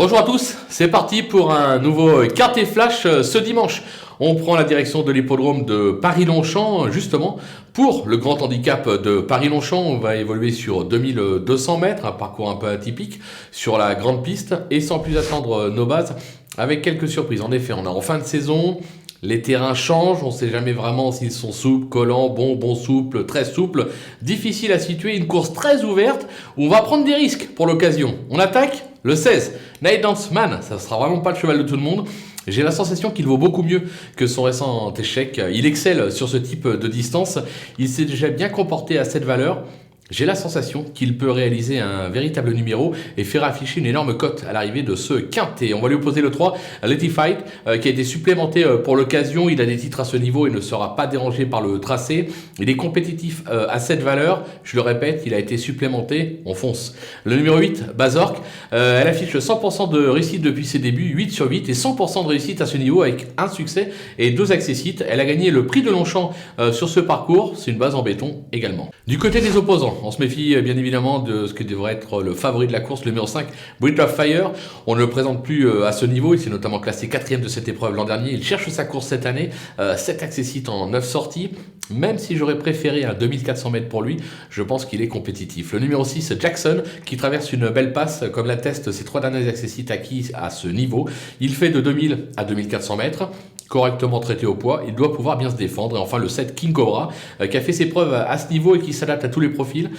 Bonjour à tous, c'est parti pour un nouveau Quintet Flash ce dimanche. On prend la direction de l'hippodrome de Paris-Longchamp justement pour le grand handicap de Paris-Longchamp. On va évoluer sur 2200 mètres, un parcours un peu atypique sur la grande piste et sans plus attendre nos bases avec quelques surprises. En effet, on est en fin de saison. Les terrains changent, on ne sait jamais vraiment s'ils sont souples, collants, bon souples, très souples. Difficile à situer, une course très ouverte où on va prendre des risques pour l'occasion. On attaque le 16, Night Dance Man, ça ne sera vraiment pas le cheval de tout le monde. J'ai la sensation qu'il vaut beaucoup mieux que son récent échec. Il excelle sur ce type de distance, il s'est déjà bien comporté à cette valeur. J'ai la sensation qu'il peut réaliser un véritable numéro et faire afficher une énorme cote à l'arrivée de ce quintet. On va lui opposer le 3, Letty Fight, qui a été supplémenté pour l'occasion. Il a des titres à ce niveau et ne sera pas dérangé par le tracé. Il est compétitif à cette valeur. Je le répète, il a été supplémenté. On fonce. Le numéro 8, Bazork, elle affiche 100% de réussite depuis ses débuts, 8 sur 8 et 100% de réussite à ce niveau avec un succès et 2 accessites. Elle a gagné le prix de Longchamp sur ce parcours. C'est une base en béton également. Du côté des opposants, on se méfie bien évidemment de ce qui devrait être le favori de la course, le numéro 5, Breath of Fire. On ne le présente plus à ce niveau, il s'est notamment classé 4e de cette épreuve l'an dernier. Il cherche sa course cette année, 7 accessites en 9 sorties. Même si j'aurais préféré un 2400 mètres pour lui, je pense qu'il est compétitif. Le numéro 6, Jackson, qui traverse une belle passe, comme l'attestent ses 3 derniers accessites acquis à ce niveau. Il fait de 2000 à 2400 mètres. Correctement traité au poids, il doit pouvoir bien se défendre. Et enfin le 7 King Cobra qui a fait ses preuves à ce niveau et qui s'adapte à tous les profils.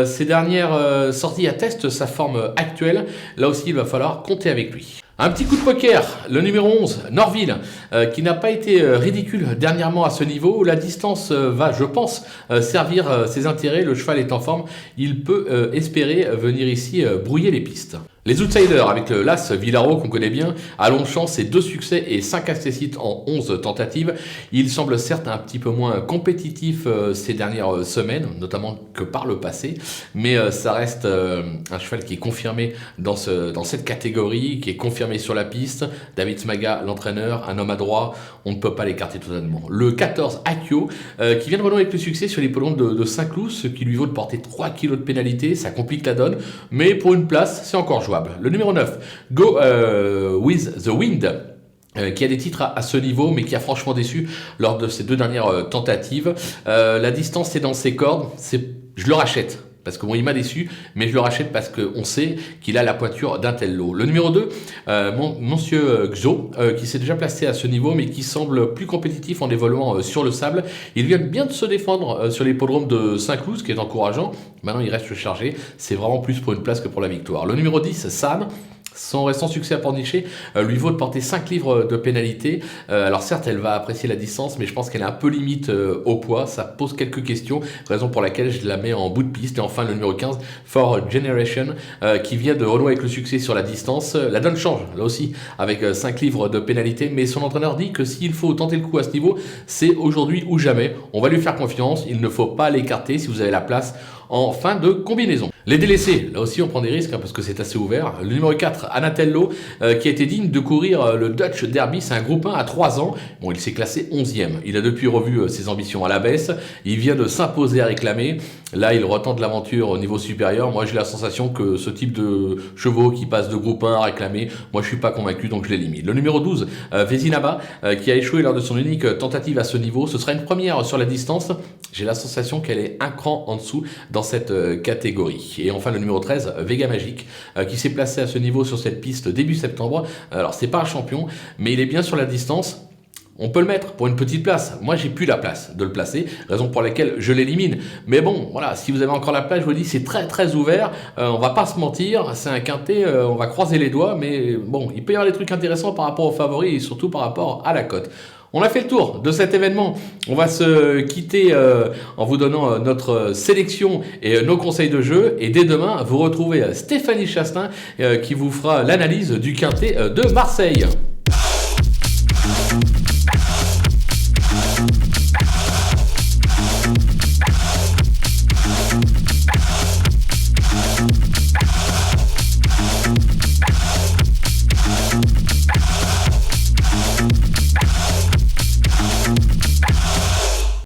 Ses dernières sorties attestent sa forme actuelle. Là aussi il va falloir compter avec lui. Un petit coup de poker, le numéro 11, Norville, qui n'a pas été ridicule dernièrement à ce niveau. La distance va, je pense, servir ses intérêts. Le cheval est en forme, il peut espérer venir ici brouiller les pistes. Les outsiders avec le Las Villaro qu'on connaît bien, à Longchamp, c'est 2 succès et 5 accessites en 11 tentatives. Il semble certes un petit peu moins compétitif ces dernières semaines, notamment que par le passé, mais ça reste un cheval qui est confirmé dans cette catégorie, qui est confirmé sur la piste. David Smaga, l'entraîneur, un homme adroit, on ne peut pas l'écarter totalement. Le 14, Akio, qui vient de renouer avec le succès sur l'hippodrome de Saint-Cloud, ce qui lui vaut de porter 3 kg de pénalité, ça complique la donne, mais pour une place, c'est encore jouable. Le numéro 9, Go With The Wind, qui a des titres à ce niveau, mais qui a franchement déçu lors de ses 2 dernières tentatives. La distance est dans ses cordes, je le rachète. Parce que bon, il m'a déçu, mais je le rachète parce qu'on sait qu'il a la pointure d'un tel lot. Le numéro 2, Monsieur Xo, qui s'est déjà placé à ce niveau, mais qui semble plus compétitif en évoluant sur le sable. Il vient bien de se défendre sur l'hippodrome de Saint-Cloud, ce qui est encourageant. Maintenant, il reste chargé. C'est vraiment plus pour une place que pour la victoire. Le numéro 10, Sam. Son récent succès à Pornichet lui vaut de porter 5 livres de pénalité. Alors certes, elle va apprécier la distance, mais je pense qu'elle est un peu limite au poids. Ça pose quelques questions, raison pour laquelle je la mets en bout de piste. Et enfin, le numéro 15, For Generation, qui vient de renouer avec le succès sur la distance. La donne change, là aussi, avec 5 livres de pénalité. Mais son entraîneur dit que s'il faut tenter le coup à ce niveau, c'est aujourd'hui ou jamais. On va lui faire confiance, il ne faut pas l'écarter si vous avez la place en fin de combinaison. Les délaissés, là aussi on prend des risques parce que c'est assez ouvert. Le numéro 4, Anatello, qui a été digne de courir le Dutch Derby, c'est un groupe 1 à 3 ans. Bon, il s'est classé 11e. Il a depuis revu ses ambitions à la baisse. Il vient de s'imposer à réclamer. Là, il retente l'aventure au niveau supérieur. Moi, j'ai la sensation que ce type de chevaux qui passe de groupe 1 à réclamer, moi je suis pas convaincu, donc je l'élimine. Le numéro 12, Vezinaba, qui a échoué lors de son unique tentative à ce niveau. Ce sera une première sur la distance. J'ai la sensation qu'elle est un cran en dessous dans cette catégorie. Et enfin le numéro 13, Vega Magic, qui s'est placé à ce niveau sur cette piste début septembre. Alors c'est pas un champion, mais il est bien sur la distance. On peut le mettre pour une petite place. Moi, j'ai plus la place de le placer, raison pour laquelle je l'élimine. Mais bon, voilà, si vous avez encore la place, je vous dis, c'est très très ouvert. On va pas se mentir, c'est un quintet, on va croiser les doigts, mais bon, il peut y avoir des trucs intéressants par rapport aux favoris et surtout par rapport à la cote. On a fait le tour de cet événement. On va se quitter en vous donnant notre sélection et nos conseils de jeu. Et dès demain, vous retrouvez Stéphanie Chastain qui vous fera l'analyse du quintet de Marseille.